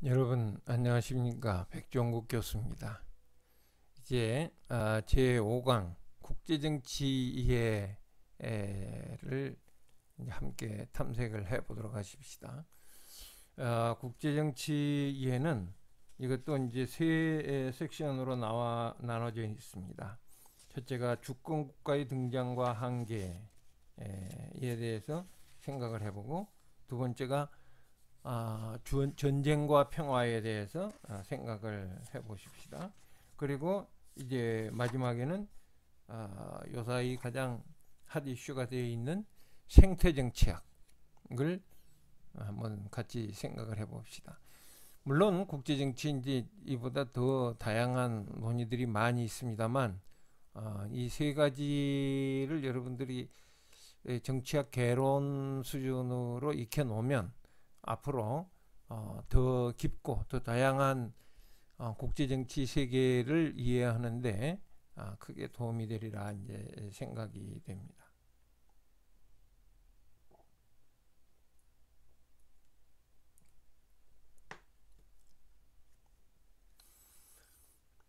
여러분 안녕하십니까? 백종국 교수입니다. 이제 제5강 국제정치 이해를 함께 탐색을 해보도록 하십시다. 국제정치 이해는 이것도 이제 세 섹션으로 나눠져 있습니다. 첫째가 주권 국가의 등장과 한계에 대해서 생각을 해보고, 두 번째가 전쟁과 평화에 대해서 생각을 해보십시다. 그리고 이제 마지막에는 요사이 가장 핫 이슈가 되어 있는 생태 정치학을 한번 같이 생각을 해봅시다. 물론 국제 정치인지 이보다 더 다양한 논의들이 많이 있습니다만, 이 세 가지를 여러분들이 정치학 개론 수준으로 익혀놓으면 앞으로 더 깊고 더 다양한 국제정치 세계를 이해하는데 크게 도움이 되리라 이제 생각이 됩니다.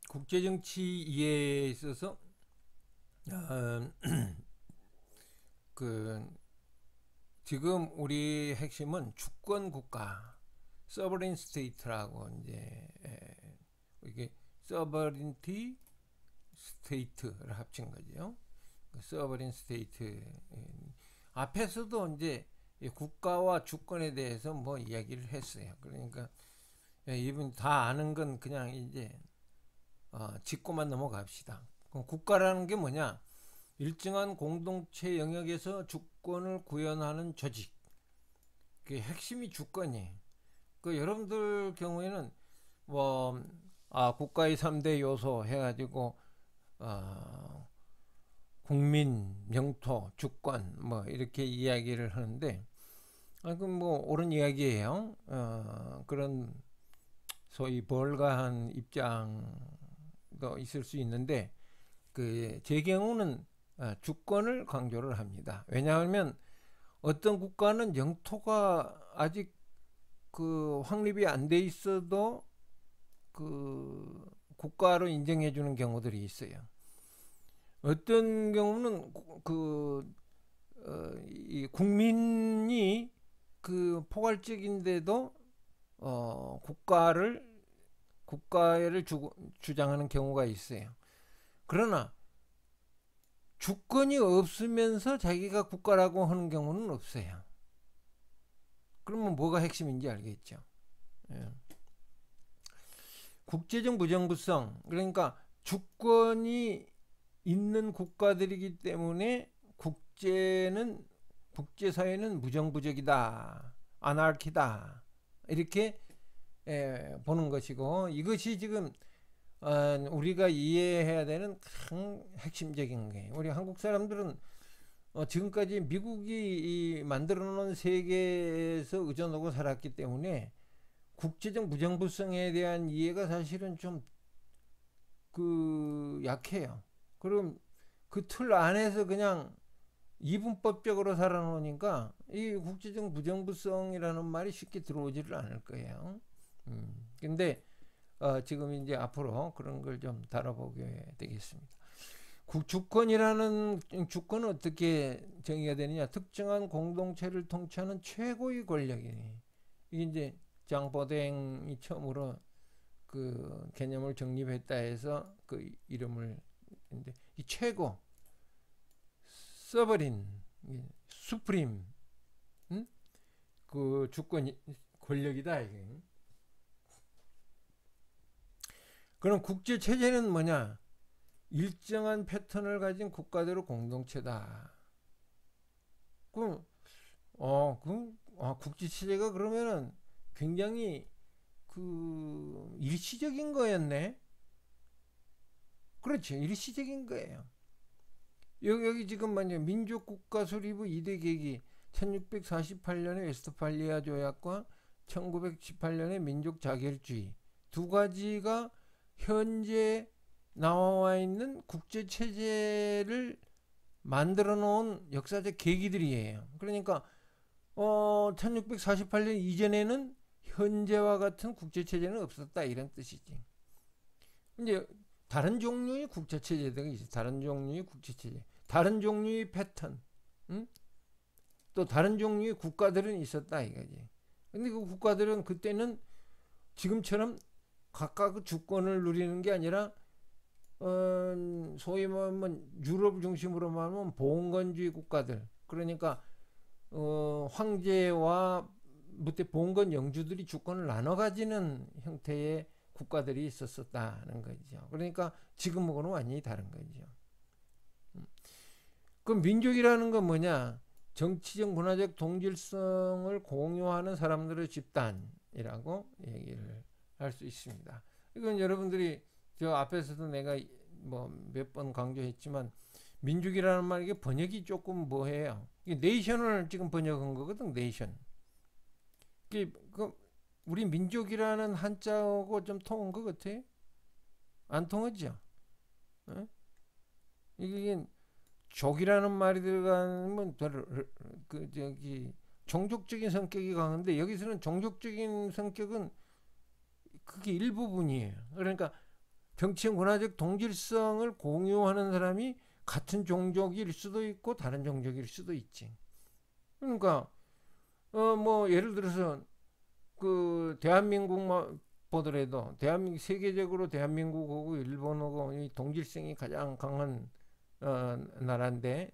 국제정치 이해에 있어서 어, 그 지금 우리 핵심은 주권 국가, sovereign state라고 이제 이게 sovereignty state를 합친 거죠. sovereign state 앞에서도 이제 국가와 주권에 대해서 뭐 이야기를 했어요. 그러니까 이분 다 아는 건 그냥 이제 짚고만 넘어갑시다. 그럼 국가라는 게 뭐냐? 일정한 공동체 영역에서 주권을 구현하는 조직. 그 핵심이 주권이에요. 그 여러분들 경우에는 뭐 국가의 3대 요소 해가지고 국민, 영토, 주권 뭐 이렇게 이야기를 하는데 그건 뭐 옳은 이야기예요. 그런 소위 벌가한 입장도 있을 수 있는데 그 제 경우는 주권을 강조를 합니다. 왜냐하면 어떤 국가는 영토가 아직 그 확립이 안 돼 있어도 그 국가로 인정해 주는 경우들이 있어요. 어떤 경우는 이 국민이 그 포괄적인데도 국가를 주장하는 경우가 있어요. 그러나 주권이 없으면서 자기가 국가라고 하는 경우는 없어요. 그러면 뭐가 핵심인지 알겠죠. 예. 국제적 무정부성, 그러니까 주권이 있는 국가들이기 때문에 국제사회는 무정부적이다, 아나키다 이렇게 보는 것이고, 이것이 지금 우리가 이해해야 되는 가장 핵심적인 거예요. 우리 한국 사람들은 지금까지 미국이 만들어 놓은 세계에서 의존하고 살았기 때문에 국제적 무정부성에 대한 이해가 사실은 좀 약해요. 그럼 그 틀 안에서 그냥 이분법적으로 살아놓으니까 이 국제적 무정부성이라는 말이 쉽게 들어오지를 않을 거예요. 근데 지금 이제 앞으로 그런 걸 좀 다뤄보게 되겠습니다. 주권은 어떻게 정의가 되느냐? 특정한 공동체를 통치하는 최고의 권력이니. 이게 이제 장보댕이 처음으로 그 개념을 정립했다 해서 그 이름을 했는데, 이 최고, 서버린, 수프림, 그 주권 권력이다 이게. 그럼 국제 체제는 뭐냐? 일정한 패턴을 가진 국가대로 공동체다. 그럼 국제 체제가 그러면은 굉장히 그 일시적인 거였네. 그렇죠, 일시적인 거예요. 여기 지금 만약 민족국가 수립의 2대 계기 1648년의 웨스트팔리아 조약과 1918년의 민족 자결주의 두 가지가 현재 나와 있는 국제 체제를 만들어 놓은 역사적 계기들이에요. 그러니까 1648년 이전에는 현재와 같은 국제체제는 없었다 이런 뜻이지. 이제 다른 종류의 국제체제가 있어. 다른 종류의 국제체제, 다른 종류의 패턴, 응? 또 다른 종류의 국가들은 있었다 이거지. 근데 그 국가들은 그때는 지금처럼 각각 주권을 누리는 게 아니라 소위 말하면 유럽 중심으로 말하면 봉건주의 국가들, 그러니까 황제와 무대 봉건 영주들이 주권을 나눠 가지는 형태의 국가들이 있었다는 거죠. 그러니까 지금하고는 완전히 다른 거죠. 그 민족이라는 건 뭐냐? 정치적 문화적 동질성을 공유하는 사람들의 집단이라고 얘기를 할 수 있습니다. 이건 여러분들이 저 앞에서도 내가 뭐 몇 번 강조했지만 민족이라는 말 이게 번역이 조금 뭐해요. 이게 네이션을 지금 번역한 거거든. 네이션. 그 우리 민족이라는 한자하고 좀 통한 것 같아? 안 통하죠? 어? 이게 족이라는 말이 들어가면 그 저기 종족적인 성격이 강한데 여기서는 종족적인 성격은 그게 일부분이에요. 그러니까 정치적 문화적 동질성을 공유하는 사람이 같은 종족일 수도 있고 다른 종족일 수도 있지. 그러니까 뭐 예를 들어서 그 대한민국만 보더라도 대한민국 세계적으로 대한민국하고 일본하고 이 동질성이 가장 강한 나라인데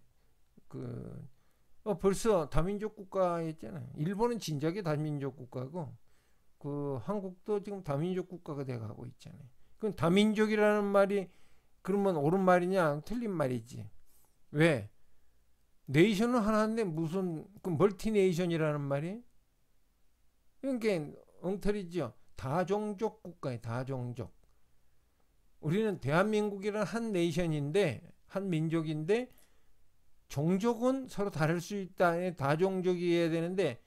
그 벌써 다민족 국가였잖아요. 일본은 진작에 다민족 국가고 그 한국도 지금 다민족 국가가 돼가고 있잖아요. 그럼 다민족이라는 말이 그러면 옳은 말이냐? 틀린 말이지. 왜? 네이션은 하나인데 무슨 그 멀티네이션이라는 말이? 그러니까 엉터리죠. 다종족 국가에 다종족. 우리는 대한민국이라는 한 네이션인데 한 민족인데 종족은 서로 다를 수 있다. 다종족이어야 되는데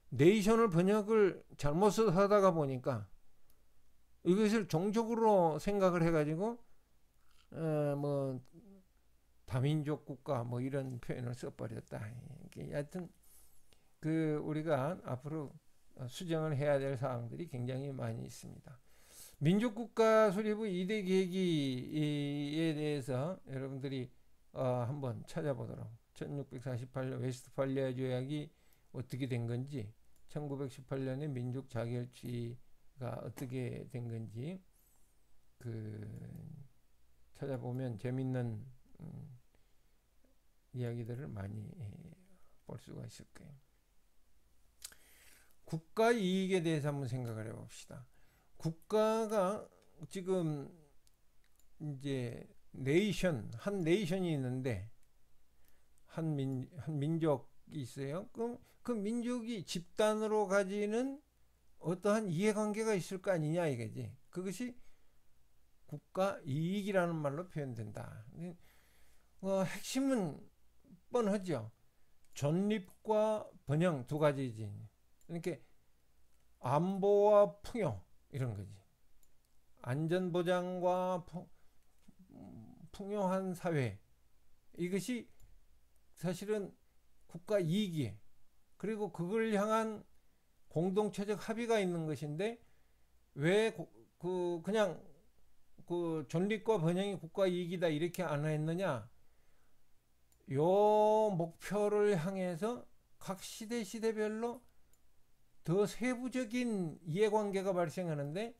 네이션을 번역을 잘못 하다가 보니까 이것을 종족으로 생각을 해가지고 뭐 다민족 국가 뭐 이런 표현을 써버렸다. 하여튼 그 우리가 앞으로 수정을 해야 될 사항들이 굉장히 많이 있습니다. 민족국가 수립의 2대 계기에 대해서 여러분들이 한번 찾아보도록 1648년 웨스트팔리아 조약이 어떻게 된 건지 1918년에 민족 자결주의가 어떻게 된 건지 찾아보면 재밌는 이야기들을 많이 볼 수가 있을 거예요. 국가 이익에 대해서 한번 생각을 해봅시다. 국가가 지금 이제 한 네이션이 있는데 한 민족이 있어요. 그럼 그 민족이 집단으로 가지는 어떠한 이해관계가 있을 거 아니냐 이거지. 그것이 국가 이익이라는 말로 표현된다. 핵심은 뻔하죠. 존립과 번영 두 가지지. 그러니까 안보와 풍요 이런 거지. 안전보장과 풍요한 사회, 이것이 사실은 국가 이익이에요. 그리고 그걸 향한 공동체적 합의가 있는 것인데 왜 그냥 그 존립과 번영이 국가 이익이다 이렇게 안 했느냐? 요 목표를 향해서 각 시대별로 더 세부적인 이해관계가 발생하는데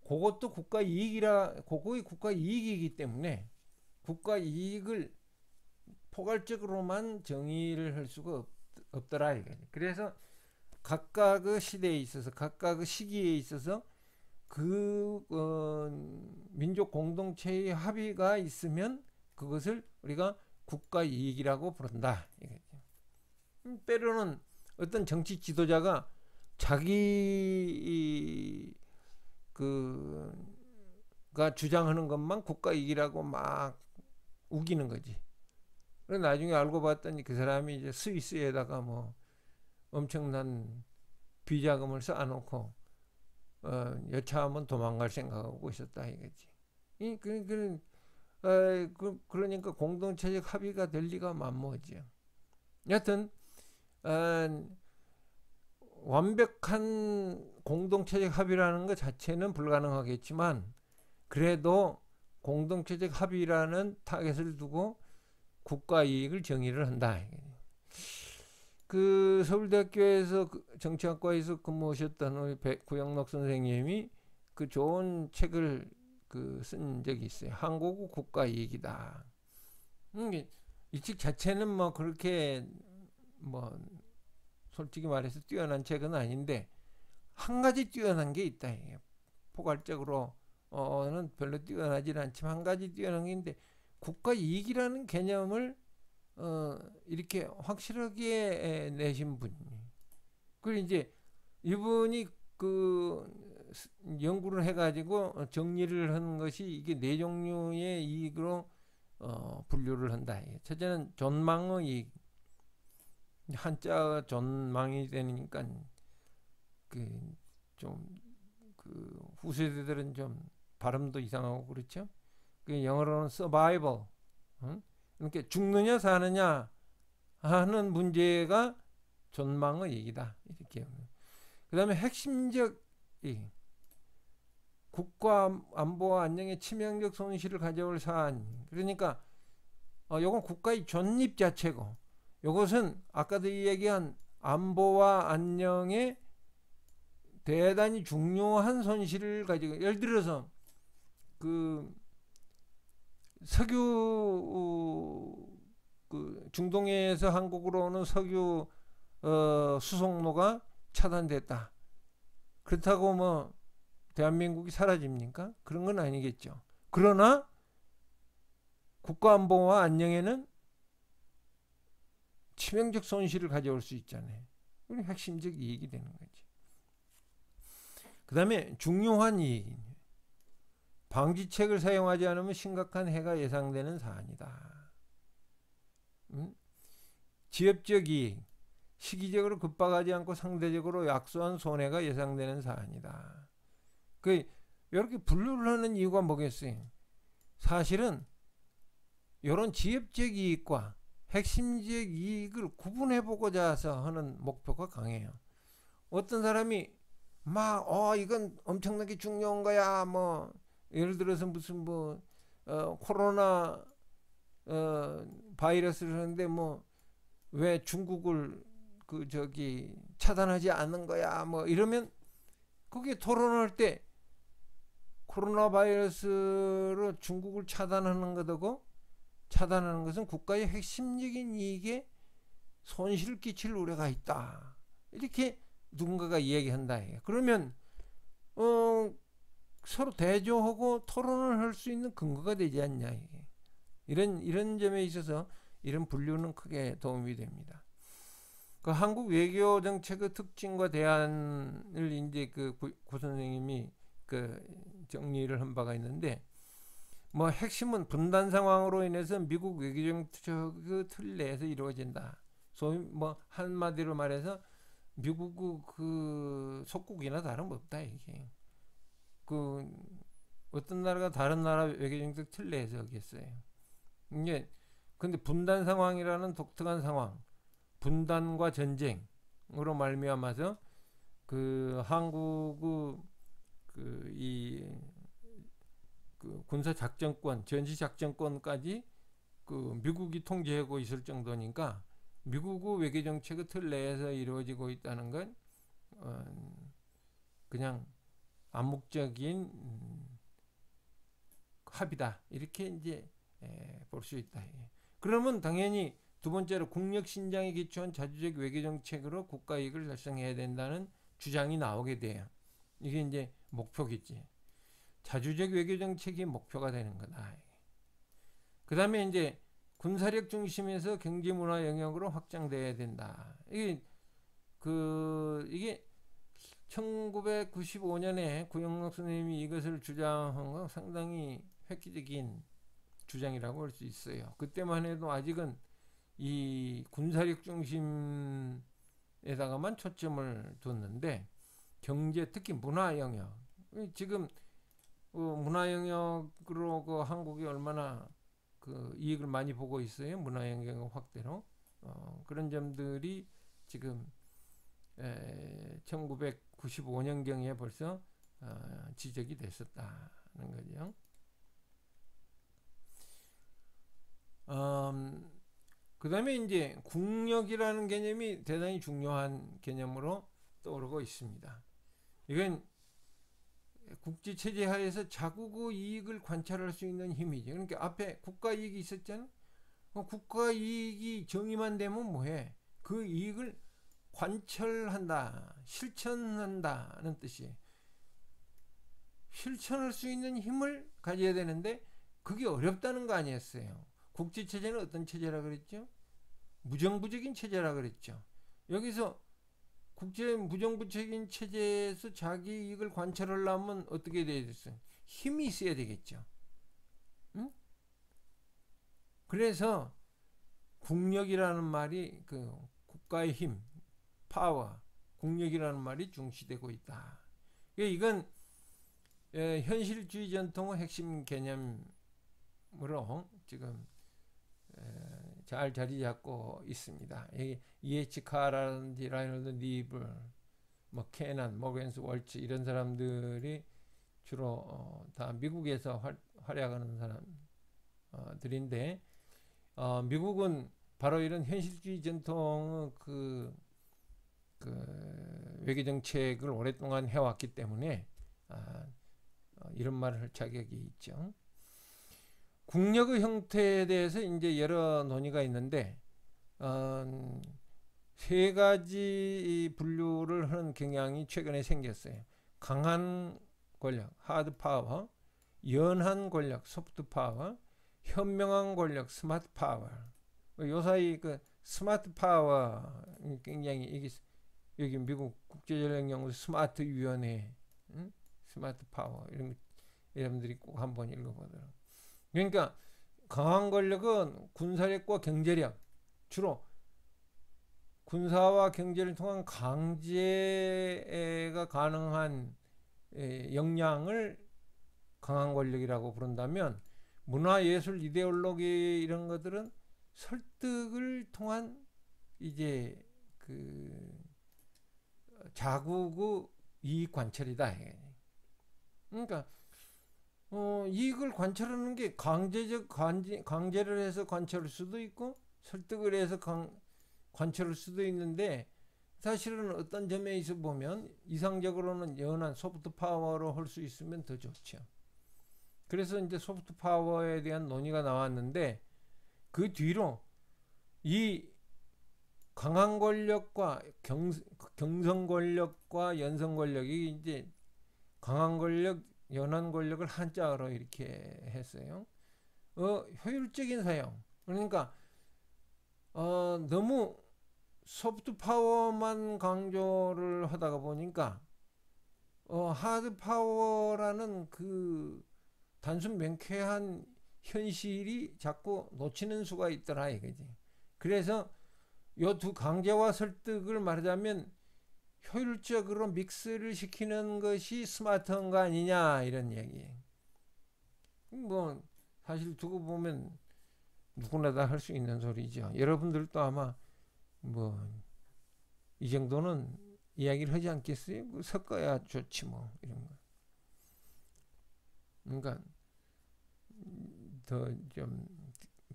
그것도 국가 이익이기 때문에 국가 이익을 포괄적으로만 정의를 할 수가 없더라. 그래서 각각의 시대에 있어서 각각의 시기에 있어서 민족 공동체의 합의가 있으면 그것을 우리가 국가 이익이라고 부른다. 때로는 어떤 정치 지도자가 자기 가 주장하는 것만 국가 이익이라고 막 우기는 거지. 그래서 나중에 알고 봤더니 그 사람이 이제 스위스에다가 뭐 엄청난 비자금을 쌓아놓고 여차하면 도망갈 생각하고 있었다 이거지. 그러니까 공동체적 합의가 될 리가 만무하죠. 여하튼 완벽한 공동체적 합의라는 것 자체는 불가능하겠지만 그래도 공동체적 합의라는 타겟을 두고 국가 이익을 정의를 한다. 그 서울대학교에서 정치학과에서 근무하셨던 우리 구영록 선생님이 그 좋은 책을 쓴 적이 있어요. 한국의 국가 이익이다. 이 책 자체는 뭐 그렇게 뭐 솔직히 말해서 뛰어난 책은 아닌데 한 가지 뛰어난 게 있다. 포괄적으로는 별로 뛰어나질 않지만 한 가지 뛰어난 게 있는데 국가 이익이라는 개념을 이렇게 확실하게 내신 분. 그리고 이제 이분이 연구를 해가지고 정리를 한 것이 이게 네 종류의 이익으로 분류를 한다. 첫째는 존망의 이익. 한자 존망이 되니까 후세대들은 좀 발음도 이상하고 그렇죠. 영어로는 survival. 그러니까 죽느냐 사느냐 하는 문제가 존망의 얘기다. 이렇게. 그 다음에 핵심적 국가 안보와 안녕에 치명적 손실을 가져올 사안. 그러니까 요건 국가의 존립 자체고 요것은 아까도 얘기한 안보와 안녕에 대단히 중요한 손실을 가지고 예를 들어서 석유 중동에서 한국으로 오는 석유 수송로가 차단됐다. 그렇다고 뭐 대한민국이 사라집니까? 그런 건 아니겠죠. 그러나 국가안보와 안녕에는 치명적 손실을 가져올 수 있잖아요. 그게 핵심적 이익이 되는 거지. 그 다음에 중요한 이익. 방지책을 사용하지 않으면 심각한 해가 예상되는 사안이다. 지엽적 이익. 시기적으로 급박하지 않고 상대적으로 약소한 손해가 예상되는 사안이다. 이렇게 분류를 하는 이유가 뭐겠어요? 사실은 이런 지엽적 이익과 핵심적 이익을 구분해보고자 해서 하는 목표가 강해요. 어떤 사람이 이건 엄청나게 중요한 거야. 뭐 예를 들어서 무슨 코로나 바이러스를 하는데 왜 중국을 차단하지 않는 거야. 뭐 이러면 거기에 토론할 때 코로나 바이러스로 중국을 차단하는 것하고 차단하는 것은 국가의 핵심적인 이익에 손실을 끼칠 우려가 있다. 이렇게 누군가가 이야기한다. 그러면 서로 대조하고 토론을 할 수 있는 근거가 되지 않냐. 이게. 이런 점에 있어서 이런 분류는 크게 도움이 됩니다. 한국 외교 정책의 특징과 대안을 이제 고 선생님이 정리를 한 바가 있는데 핵심은 분단 상황으로 인해서 미국 외교 정책의 틀 내에서 이루어진다. 소위 한마디로 말해서 미국의 속국이나 다름없다. 이게 어떤 나라가 다른 나라 외교 정책 틀 내에서 하겠어요. 이게 근데 분단 상황이라는 독특한 상황, 분단과 전쟁으로 말미암아서 한국의 군사 작전권, 전시 작전권까지 미국이 통제하고 있을 정도니까 미국의 외교 정책의 틀 내에서 이루어지고 있다는 건 그냥 암묵적인 합의다. 이렇게 이제 볼 수 있다. 그러면 당연히 두 번째로 국력 신장에 기초한 자주적 외교 정책으로 국가 이익을 달성해야 된다는 주장이 나오게 돼요. 이게 이제 목표겠지. 자주적 외교 정책이 목표가 되는 거다. 그 다음에 이제 군사력 중심에서 경제 문화 영역으로 확장돼야 된다. 이게 1995년에 구영록 선생님이 이것을 주장한 건 상당히 획기적인 주장이라고 할 수 있어요. 그때만 해도 아직은 이 군사력 중심에다가만 초점을 뒀는데 경제, 특히 문화 영역, 지금 문화 영역으로 한국이 얼마나 이익을 많이 보고 있어요. 문화 영역 확대로. 그런 점들이 지금 1995 95년경에 벌써 지적이 됐었다는 거죠. 그 다음에 이제 국력이라는 개념이 대단히 중요한 개념으로 떠오르고 있습니다. 이건 국제체제 하에서 자국의 이익을 관찰할 수 있는 힘이죠. 그러니까 앞에 국가 이익이 있었잖아요. 국가 이익이 정의만 되면 뭐해? 그 이익을 관철한다, 실천한다는 뜻이에요. 실천할 수 있는 힘을 가져야 되는데 그게 어렵다는 거 아니었어요. 국제체제는 어떤 체제라 그랬죠? 무정부적인 체제라 그랬죠. 여기서 국제 무정부적인 체제에서 자기 이익을 관철하려면 어떻게 돼야 됐어요? 힘이 있어야 되겠죠. 응? 그래서 국력이라는 말이 그 국가의 힘, 파워, 국력이라는 말이 중시되고 있다. 이건 현실주의 전통의 핵심 개념으로 지금 잘 자리 잡고 있습니다. E.H. 카라든지 라이널드 니블, 뭐 케난, 모겐스 월츠 이런 사람들이 주로 다 미국에서 활약하는 사람들인데 미국은 바로 이런 현실주의 전통의 그 외교 정책을 오랫동안 해왔기 때문에 이런 말을 할 자격이 있죠. 국력의 형태에 대해서 이제 여러 논의가 있는데 세 가지 분류를 하는 경향이 최근에 생겼어요. 강한 권력, 하드 파워, 연한 권력, 소프트 파워, 현명한 권력, 스마트 파워. 요사이 그 스마트 파워 굉장히 이게 여기 미국 국제전략연구소 스마트 위원회, 스마트 파워 이런 여러분들이 꼭 한번 읽어보도록. 그러니까 강한 권력은 군사력과 경제력, 주로 군사와 경제를 통한 강제가 가능한 역량을 강한 권력이라고 부른다면 문화, 예술, 이데올로기 이런 것들은 설득을 통한 이제 그 자국의 이익 관철이다. 그러니까 이익을 관철하는 게 강제를 해서 관철할 수도 있고 설득을 해서 관철할 수도 있는데 사실은 어떤 점에 있어 보면 이상적으로는 연한 소프트 파워로 할 수 있으면 더 좋죠. 그래서 이제 소프트 파워에 대한 논의가 나왔는데 그 뒤로 이 강한 권력과 경성 권력과 연성 권력이 이제 강한 권력, 연한 권력을 한자로 이렇게 했어요. 효율적인 사용. 그러니까 너무 소프트 파워만 강조를 하다가 보니까 하드 파워라는 그 단순 명쾌한 현실이 자꾸 놓치는 수가 있더라 이거지. 그래서 요 두 강제와 설득을 말하자면 효율적으로 믹스를 시키는 것이 스마트한 거 아니냐 이런 얘기. 뭐 사실 두고 보면 누구나 다 할 수 있는 소리죠. 여러분들도 아마 뭐 이 정도는 이야기를 하지 않겠어요? 섞어야 좋지 뭐 이런 거. 그러니까 더 좀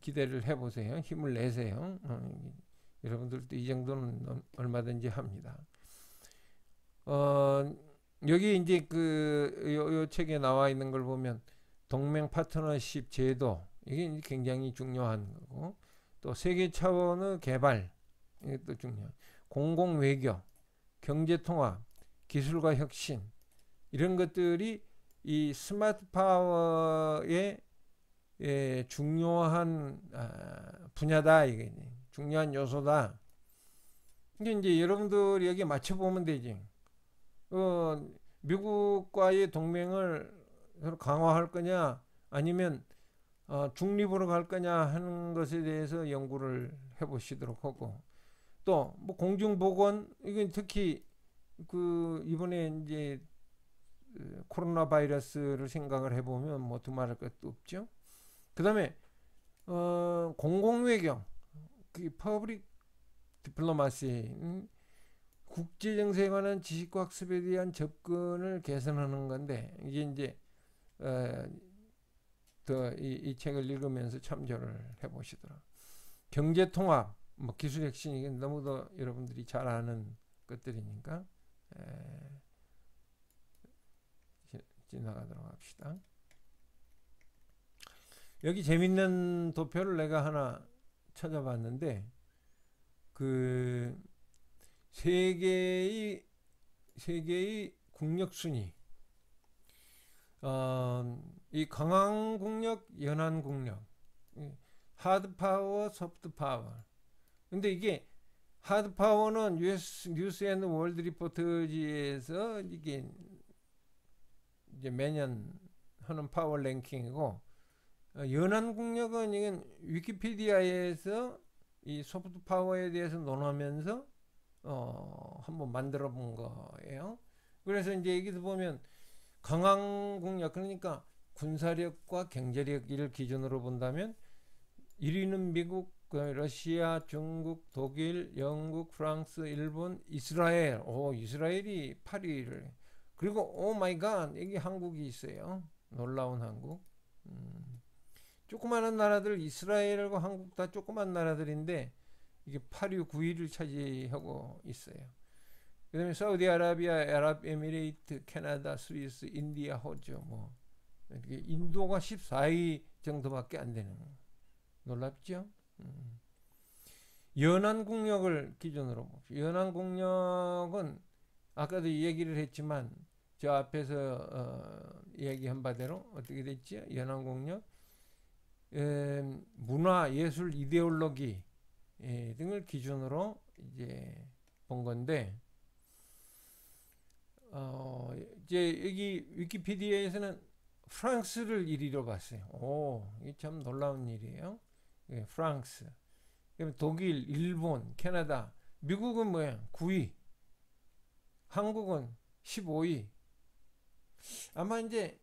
기대를 해보세요. 힘을 내세요. 여러분들도 이 정도는 얼마든지 합니다. 여기 이제 요 책에 나와 있는 걸 보면 동맹 파트너십 제도 이게 굉장히 중요한 거고 또 세계 차원의 개발 이것도 중요한 공공 외교, 경제 통합, 기술과 혁신 이런 것들이 이 스마트 파워의 중요한 분야다 이게 중요한 요소다. 이게 이제 여러분들이 여기 맞춰 보면 되지. 미국과의 동맹을 강화할 거냐 아니면 중립으로 갈 거냐 하는 것에 대해서 연구를 해보시도록 하고 또 뭐 공중보건 이건 특히 그 이번에 이제 코로나 바이러스를 생각을 해보면 뭐 두말할 것도 없죠. 그 다음에 공공외교 그 퍼블릭 디플로마시 국제 정세에 관한 지식과 학습에 대한 접근을 개선하는 건데 이게 이제 더 이 책을 읽으면서 참조를 해보시더라. 경제 통합, 뭐 기술 혁신 이게 너무도 여러분들이 잘 아는 것들이니까 지나가도록 합시다. 여기 재밌는 도표를 내가 하나 찾아봤는데 그 세계의 국력 순위, 이 강한 국력, 연한 국력, 하드 파워, 소프트 파워. 근데 이게 하드 파워는 US 뉴스 앤 월드 리포트지에서 이게 이제 매년 하는 파워 랭킹이고, 연한 국력은 이건 위키피디아에서 이 소프트 파워에 대해서 논하면서 한번 만들어 본 거예요. 그래서 이제 여기서 보면 강한 국력, 그러니까 군사력과 경제력을 기준으로 본다면 1위는 미국, 러시아, 중국, 독일, 영국, 프랑스, 일본, 이스라엘. 이스라엘이 8위를. 그리고 오 마이 갓, 여기 한국이 있어요. 놀라운 한국. 조그마한 나라들, 이스라엘과 한국 다 조그만 나라들인데 이게 8위, 9위를 차지하고 있어요. 그 다음에 사우디아라비아, 아랍에미레이트, 캐나다, 스위스, 인디아, 호주, 뭐 인도가 14위 정도밖에 안 되는 거. 놀랍죠? 연안 국력을 기준으로 봅시다. 연안 국력은 아까도 얘기를 했지만 저 앞에서 얘기한 바대로 어떻게 됐죠? 연안 국력 문화, 예술, 이데올로기 등을 기준으로 이제 본 건데 이제 여기 위키피디아에서는 프랑스를 1위로 봤어요. 이게 참 놀라운 일이에요. 프랑스, 독일, 일본, 캐나다, 미국은 뭐야? 9위, 한국은 15위. 아마 이제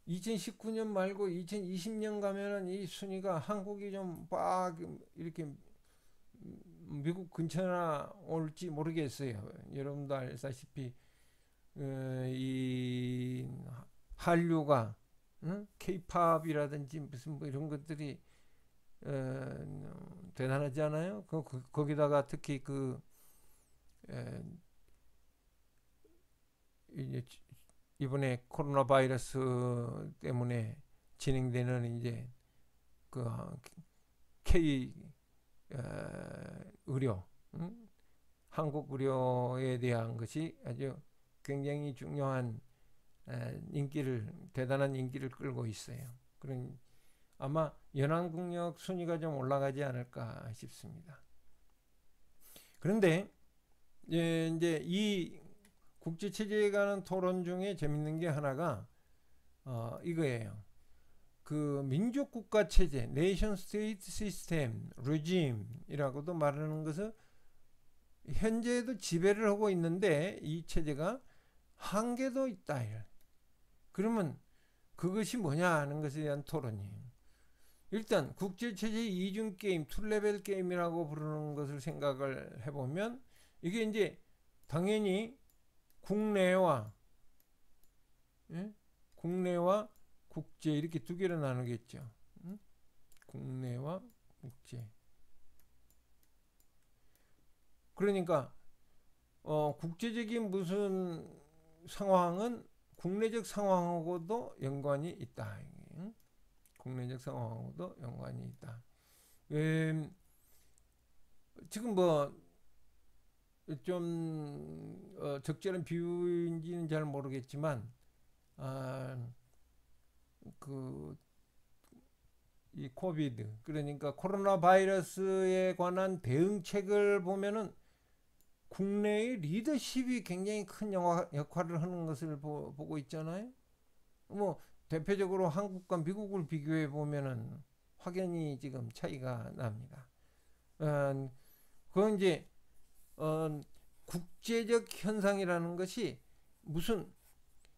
2019년 말고 2020년 가면은 이 순위가 한국이 좀 빡 이렇게 미국 근처나 올지 모르겠어요. 여러분도 알다시피 이 한류가 K-팝이라든지 무슨 뭐 이런 것들이 대단하지 않아요? 거기다가 특히 이번에 코로나 바이러스 때문에 진행되는 이제 그 K 의료, 한국 의료에 대한 것이 아주 굉장히 중요한 대단한 인기를 끌고 있어요. 그런 아마 연안국력 순위가 좀 올라가지 않을까 싶습니다. 그런데 이제 이 국제체제에 관한 토론 중에 재밌는 게 하나가 이거예요. 그 민족국가체제, 네이션 스테이트 시스템, 레짐이라고도 말하는 것은 현재도 지배를 하고 있는데 이 체제가 한계도 있다. 그러면 그것이 뭐냐 하는 것에 대한 토론이에요. 일단 국제체제 이중게임, 투레벨 게임이라고 부르는 것을 생각을 해보면 이게 이제 당연히 국내와 국제 이렇게 두 개로 나누겠죠. 국내와 국제. 그러니까 국제적인 무슨 상황은 국내적 상황하고도 연관이 있다. 국내적 상황하고도 연관이 있다. 지금 뭐 좀 적절한 비유인지는 잘 모르겠지만 이 코비드, 그러니까 코로나 바이러스에 관한 대응책을 보면은 국내의 리더십이 굉장히 큰 역할을 하는 것을 보고 있잖아요. 뭐 대표적으로 한국과 미국을 비교해 보면은 확연히 지금 차이가 납니다. 그건 이제 국제적 현상이라는 것이 무슨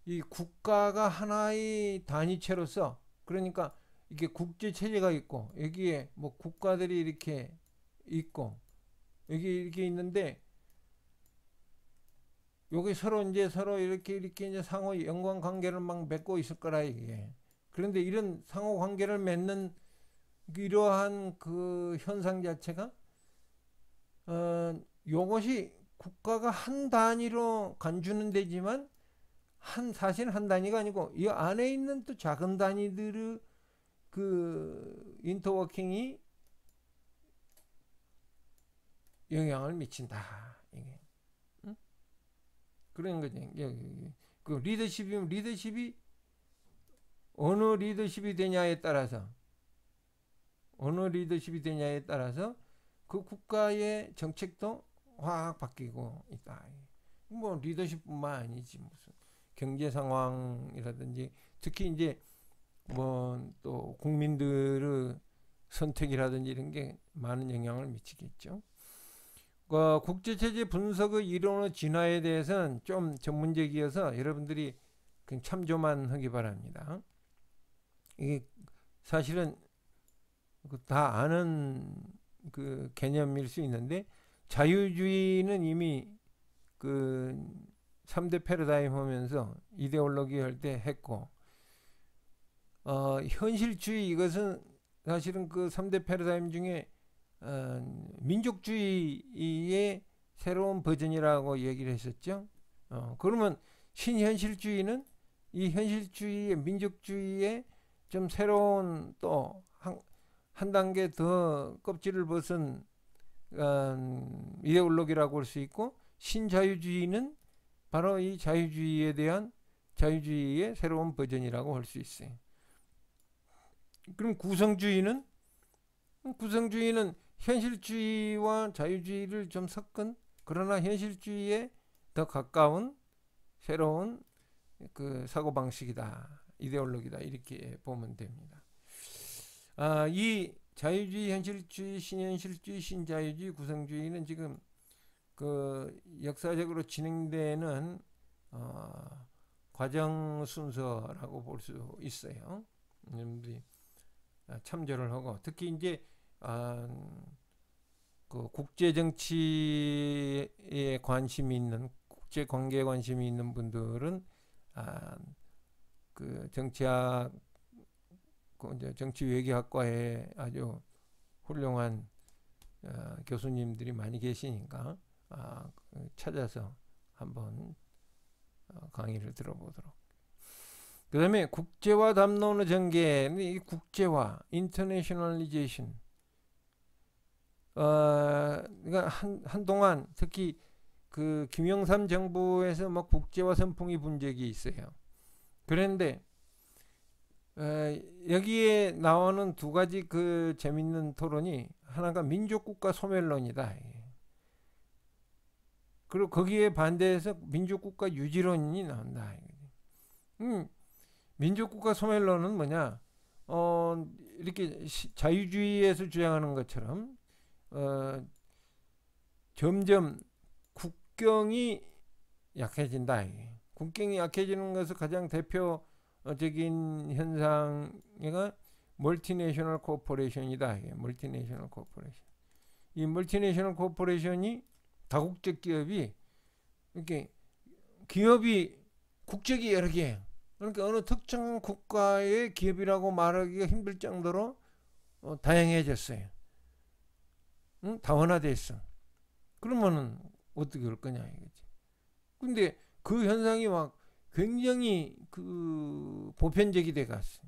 이 국가가 하나의 단위체로서, 그러니까 이게 국제 체제가 있고 여기에 뭐 국가들이 이렇게 있고 여기 이렇게 있는데 여기 서로 이렇게 이제 상호 연관 관계를 막 맺고 있을 거라 이게. 그런데 이런 상호 관계를 맺는 이러한 그 현상 자체가 요것이 국가가 한 단위로 간주는 되지만 사실 한 단위가 아니고 이 안에 있는 또 작은 단위들의 그 인터워킹이 영향을 미친다. 이게. 응? 그런 거지. 그 리더십이면 리더십이 어느 리더십이 되냐에 따라서 그 국가의 정책도 확 바뀌고 있다. 뭐 리더십뿐만 아니지 무슨 경제 상황이라든지 특히 이제 뭐 또 국민들의 선택이라든지 이런 게 많은 영향을 미치겠죠. 국제체제 분석의 이론의 진화에 대해서는 좀 전문적이어서 여러분들이 그냥 참조만 하기 바랍니다. 이게 사실은 다 아는 그 개념일 수 있는데 자유주의는 이미 그 3대 패러다임 하면서 이데올로기 할 때 했고 현실주의 이것은 사실은 그 3대 패러다임 중에 민족주의의 새로운 버전이라고 얘기를 했었죠. 그러면 신현실주의는 이 현실주의의 민족주의의 좀 새로운 또 한 단계 더 껍질을 벗은 이데올로기라고 할 수 있고 신자유주의는 바로 이 자유주의에 대한 자유주의의 새로운 버전이라고 할 수 있어요. 그럼 구성주의는 현실주의와 자유주의를 좀 섞은 그러나 현실주의에 더 가까운 새로운 그 사고방식이다. 이데올로기다. 이렇게 보면 됩니다. 이 자유주의, 현실주의, 신현실주의, 신자유주의, 구성주의는 지금 그 역사적으로 진행되는 과정 순서라고 볼 수 있어요. 여러분들이 참조를 하고 특히 이제 그 국제 정치에 관심이 있는 국제 관계에 관심이 있는 분들은 그 정치학 정치 외교학과에 아주 훌륭한 교수님들이 많이 계시니까 찾아서 한번 강의를 들어보도록. 그 다음에 국제화 담론의 전개, 이 국제화, internationalization. 그러니까 한동안 특히 그 김영삼 정부에서 막 국제화 선풍이 분 적이 있어요. 그런데 여기에 나오는 두 가지 그 재밌는 토론이 하나가 민족국가 소멸론이다. 그리고 거기에 반대해서 민족국가 유지론이 나온다. 민족국가 소멸론은 뭐냐? 이렇게 자유주의에서 주장하는 것처럼 점점 국경이 약해진다. 국경이 약해지는 것을 가장 대표적인 현상이 멀티내셔널 코퍼레이션이다. 멀티내셔널 코퍼레이션. 이 멀티내셔널 코퍼레이션이 다국적 기업이 이렇게 기업이 국적이 여러 개. 그러니까 어느 특정 국가의 기업이라고 말하기가 힘들 정도로 다양해졌어요. 다원화됐어. 그러면은 어떻게 할 거냐 이거지. 근데 그 현상이 막 굉장히 그 보편적이 돼 갔어.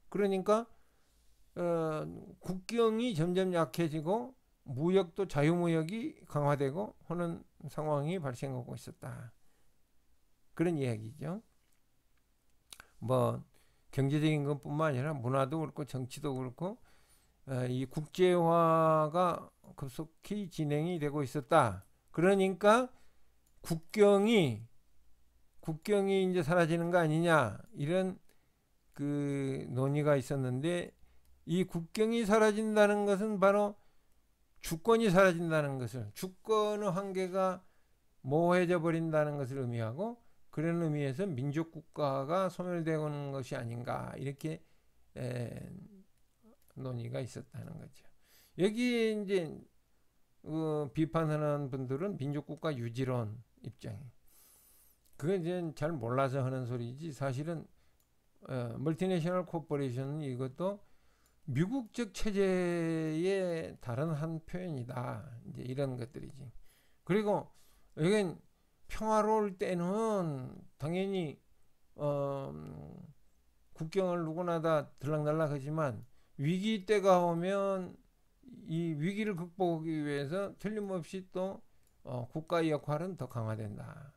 그러니까 국경이 점점 약해지고 무역도 자유무역이 강화되고 하는 상황이 발생하고 있었다. 그런 이야기죠. 뭐 경제적인 것뿐만 아니라 문화도 그렇고 정치도 그렇고 이 국제화가 급속히 진행이 되고 있었다. 그러니까 국경이 이제 사라지는 거 아니냐 이런 그 논의가 있었는데 이 국경이 사라진다는 것은 바로 주권이 사라진다는 것을 주권의 한계가 모호해져 버린다는 것을 의미하고 그런 의미에서 민족국가가 소멸되는 것이 아닌가 이렇게 논의가 있었다는 거죠. 여기에 이제 비판하는 분들은 민족국가 유지론 입장이. 그건 이제 잘 몰라서 하는 소리지 사실은 멀티내셔널 코퍼레이션은 이것도 미국적 체제의 다른 한 표현이다. 이제 이런 것들이지. 그리고 여긴 평화로울 때는 당연히 어, 국경을 누구나 다 들락날락 하지만 위기 때가 오면 이 위기를 극복하기 위해서 틀림없이 또 국가의 역할은 더 강화된다.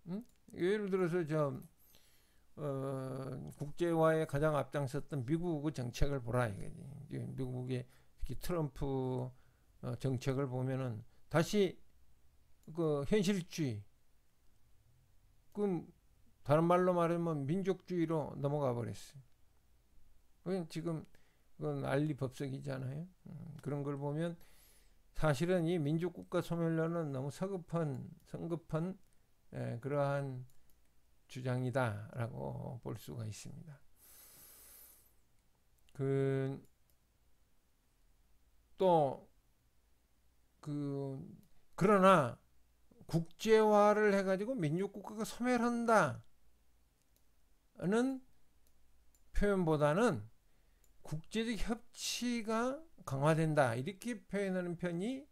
응? 예를 들어서 국제화에 가장 앞장섰던 미국의 정책을 보라 이거지. 미국의 특히 트럼프 정책을 보면은 다시 그 현실주의, 그 다른 말로 말하면 민족주의로 넘어가 버렸어요. 그건 지금 그건 알리법석이잖아요. 그런 걸 보면 사실은 이 민족국가 소멸론은 너무 성급한 그러한 주장이다라고 볼 수가 있습니다. 또 그러나 국제화를 해가지고 민족국가가 소멸한다는 표현보다는 국제적 협치가 강화된다 이렇게 표현하는 편이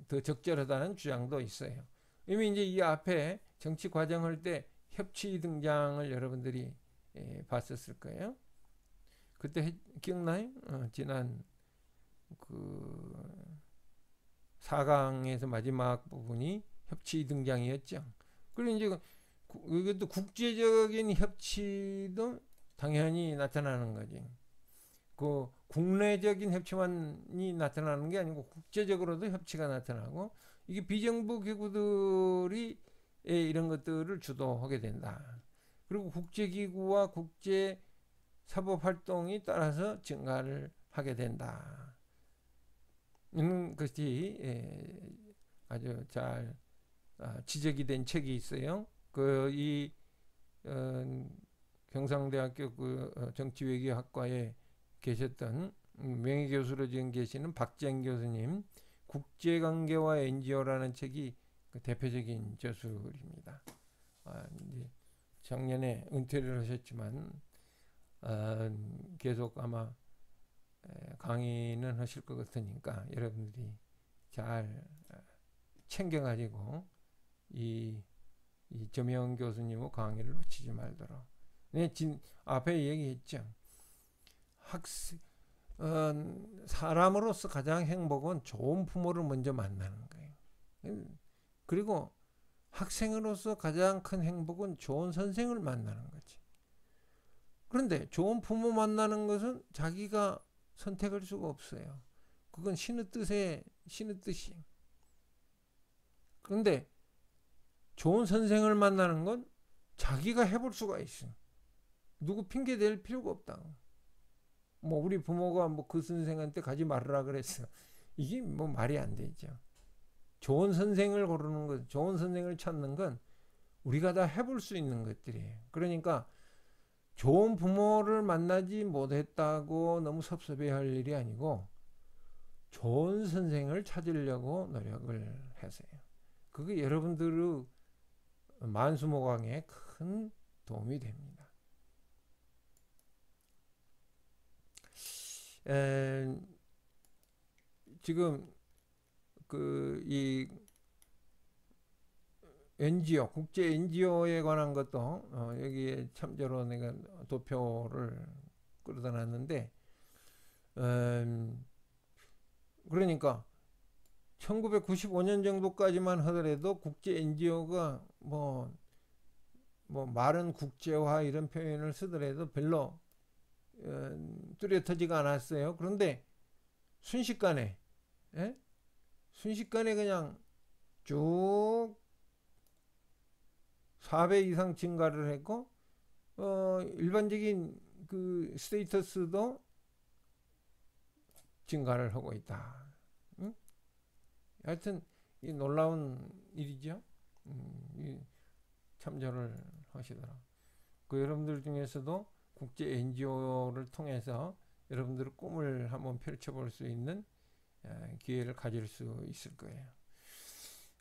더 적절하다는 주장도 있어요. 이미 이제 이 앞에 정치 과정할 때 협치 등장을 여러분들이 봤었을 거예요. 그때 기억나요? 지난 그 4강에서 마지막 부분이 협치 등장이었죠. 그리고 이제 이것도 국제적인 협치도 당연히 나타나는 거지. 그 국내적인 협치만이 나타나는 게 아니고 국제적으로도 협치가 나타나고 이게 비정부 기구들이 이런 것들을 주도하게 된다. 그리고 국제기구와 국제 사법 활동이 따라서 증가를 하게 된다. 이런 것이 아주 잘 지적이 된 책이 있어요. 이 경상대학교 정치외교학과에 계셨던 명예교수로 지금 계시는 박재현 교수님 국제관계와 NGO라는 책이 그 대표적인 저술입니다. 이제 작년에 은퇴를 하셨지만 계속 아마 강의는 하실 것 같으니까 여러분들이 잘 챙겨가지고 이 저명 교수님의 강의를 놓치지 말도록. 네, 앞에 얘기했죠. 사람으로서 가장 행복은 좋은 부모를 먼저 만나는 거예요. 그리고 학생으로서 가장 큰 행복은 좋은 선생을 만나는 거지. 그런데 좋은 부모 만나는 것은 자기가 선택할 수가 없어요. 그건 신의 뜻이. 그런데 좋은 선생을 만나는 건 자기가 해볼 수가 있어. 누구 핑계 댈 필요가 없다고. 뭐 우리 부모가 뭐 그 선생한테 가지 말으라 그랬어. 이게 뭐 말이 안 되죠. 좋은 선생을 고르는 것, 좋은 선생을 찾는 건 우리가 다 해볼 수 있는 것들이에요. 그러니까 좋은 부모를 만나지 못했다고 너무 섭섭해할 일이 아니고 좋은 선생을 찾으려고 노력을 하세요. 그게 여러분들의 만수모강에 큰 도움이 됩니다. 지금 이 NGO, 국제 NGO에 관한 것도 여기에 참조로 내가 도표를 끌어다 놨는데, 그러니까 1995년 정도까지만 하더라도 국제 NGO가 말은 국제화 이런 표현을 쓰더라도 별로 뚜렷하지가 않았어요. 그런데 순식간에 그냥 쭉 4배 이상 증가를 했고 일반적인 그 스테이터스도 증가를 하고 있다. 응? 하여튼 이 놀라운 일이죠. 참조를 하시더라. 그 여러분들 중에서도 국제 NGO를 통해서 여러분들의 꿈을 한번 펼쳐볼 수 있는 기회를 가질 수 있을 거예요.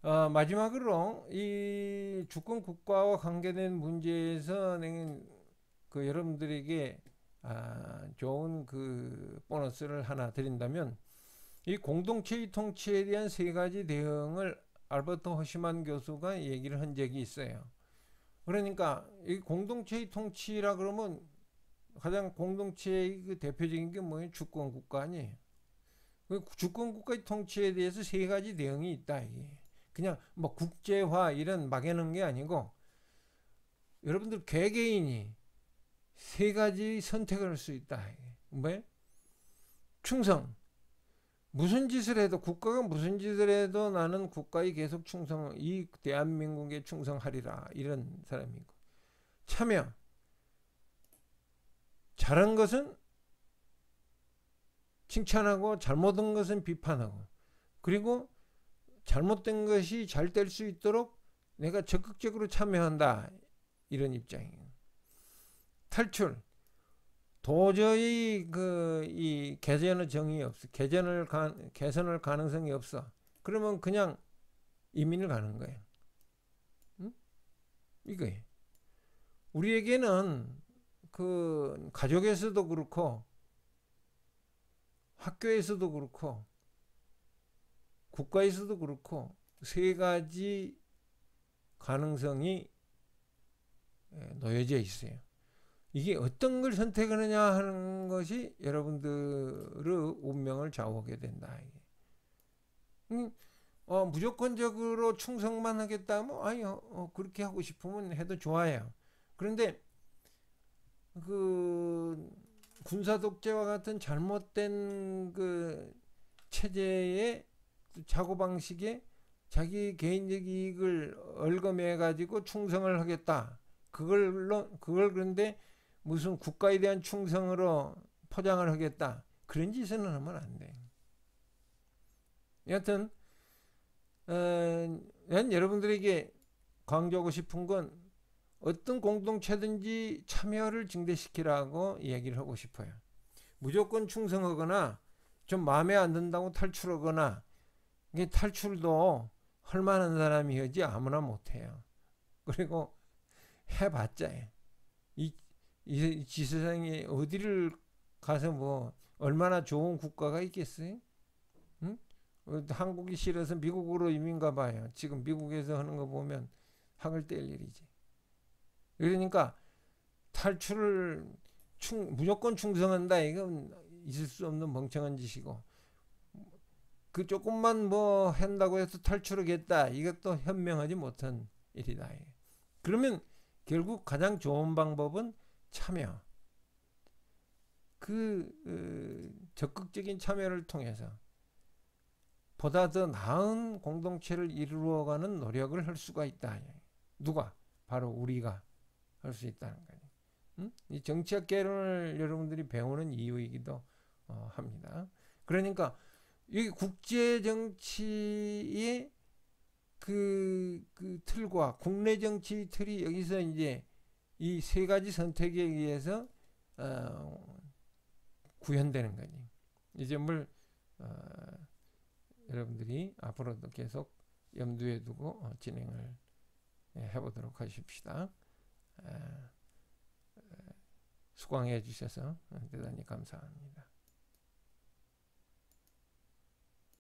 마지막으로 이 주권 국가와 관계된 문제에서 그 여러분들에게 좋은 그 보너스를 하나 드린다면, 이 공동체의 통치에 대한 세 가지 대응을 알버트 허시만 교수가 얘기를 한 적이 있어요. 그러니까 이 공동체의 통치라 그러면 가장 공동체의 그 대표적인 게 뭐예요? 주권 국가 아니에요. 그 주권 국가의 통치에 대해서 세 가지 대응이 있다 이게. 그냥 뭐 국제화 이런 막연한 게 아니고, 여러분들 개개인이 세 가지 선택을 할 수 있다. 왜? 충성. 무슨 짓을 해도, 국가가 무슨 짓을 해도 나는 국가에 계속 이 대한민국에 충성하리라, 이런 사람이고. 참여. 잘한 것은 칭찬하고 잘못한 것은 비판하고, 그리고 잘못된 것이 잘 될 수 있도록 내가 적극적으로 참여한다, 이런 입장이에요. 탈출. 도저히 이 개선의 정이 없어. 개선할 가능성이 없어. 그러면 그냥 이민을 가는 거예요. 응? 이거예요. 우리에게는 그 가족에서도 그렇고 학교에서도 그렇고 국가에서도 그렇고 세 가지 가능성이 놓여져 있어요. 이게 어떤 걸 선택하느냐 하는 것이 여러분들의 운명을 좌우하게 된다. 무조건적으로 충성만 하겠다면 그렇게 하고 싶으면 해도 좋아요. 그런데 그 군사 독재와 같은 잘못된 그 체제의 사고 방식에 자기 개인적 이익을 얼거매 가지고 충성을 하겠다. 그걸 그런데 무슨 국가에 대한 충성으로 포장을 하겠다. 그런 짓은 하면 안 돼. 여하튼 난 여러분들에게 강조하고 싶은 건 어떤 공동체든지 참여를 증대시키라고 이야기를 하고 싶어요. 무조건 충성하거나 좀 마음에 안 든다고 탈출하거나, 이게 탈출도 할 만한 사람이 하지 아무나 못해요. 그리고 해봤자 이 세상에 어디를 가서 뭐 얼마나 좋은 국가가 있겠어요? 응? 한국이 싫어서 미국으로 이민 가봐요. 지금 미국에서 하는 거 보면 학을 뗄 일이지. 그러니까 탈출을 무조건 충성한다, 이건 있을 수 없는 멍청한 짓이고, 그 조금만 뭐 한다고 해서 탈출하겠다, 이것도 현명하지 못한 일이다. 그러면 결국 가장 좋은 방법은 참여. 적극적인 참여를 통해서 보다 더 나은 공동체를 이루어가는 노력을 할 수가 있다. 누가? 바로 우리가 할 수 있다는 거예요. 이 정치학 개론을 여러분들이 배우는 이유이기도 합니다. 그러니까 이 국제 정치의 그 틀과 국내 정치 틀이 여기서 이제 이 세 가지 선택에 의해서 구현되는 거지. 이 점을 여러분들이 앞으로도 계속 염두에 두고 진행을 해보도록 하십시다. 수강해 주셔서 대단히 감사합니다.